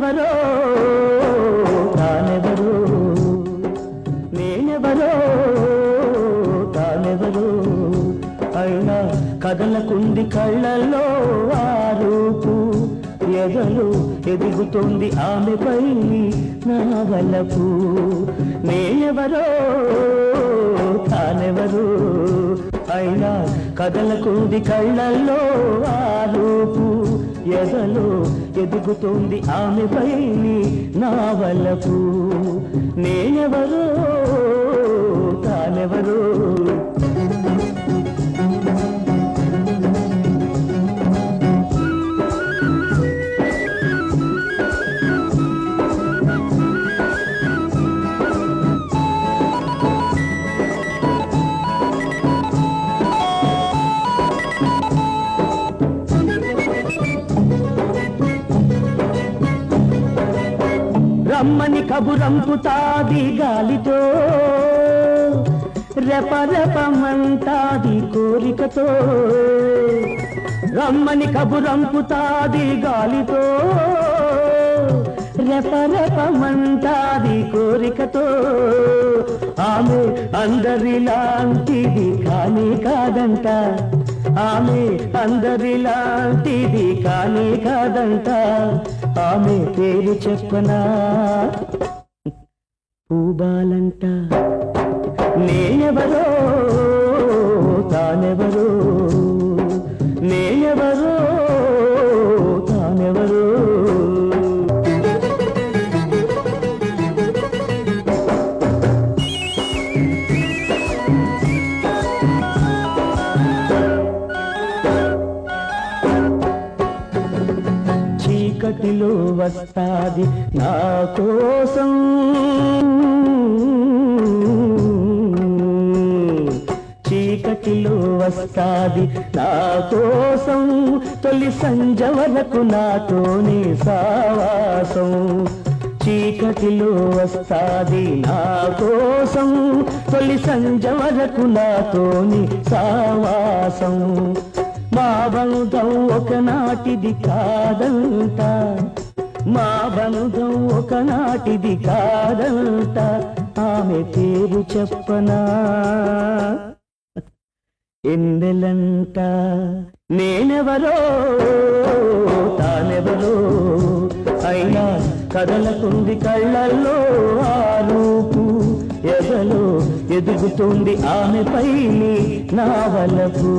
నేనెవరో తానెవరో, నేనెవరో తానెవరో, అయినా కదలకుంది కళ్ళల్లో ఆ రూపు, ఎదలు ఎదుగుతోంది ఆమెపై నా వలపు. నేనెవరో తానెవరో, అయినా కదలకుంది కళ్ళల్లో ఆ రూపు, ఎదలు ఎదుగుతోంది ఆమెపై నా వలపు. నేనెవరో తానెవరో. రమ్మని కబురంపుతాది గాలితో, రెపరెపమంటాది కోరికతో. రమ్మని కబురంపుతాది గాలితో, రెపరెపమంటాది కోరికతో. ఆమె అందరిలాంటిది కానీ కాదంట, ఆమె అందరిలాంటిది కానీ కాదంట. ఆమె పేరు చెప్పనా పూబాలంట. నేనెవరో తానెవరో, నేనెవరో తానెవరో. చీకటిలో వస్తాది నా కోసం, చీకటిలో వస్తాది నా కోసం, తొలి సంజ వరకు నాతోనే సావాసం. చీకటిలో వస్తాది నా కోసం, తొలి సంజ వరకు నాతోని సావాసం. మా బంధం ఒకనాటిది కాదంట, మా బంధం ఒకనాటిది కాదంట. ఆమె పేరు చెప్పనా ఎన్నెలంట. నేనెవరో తానెవరో, అయినా కదలకుంది కళ్ళల్లో ఆ రూపు, ఎదలో ఎదుగుతుంది ఆమెపై నా వలపు.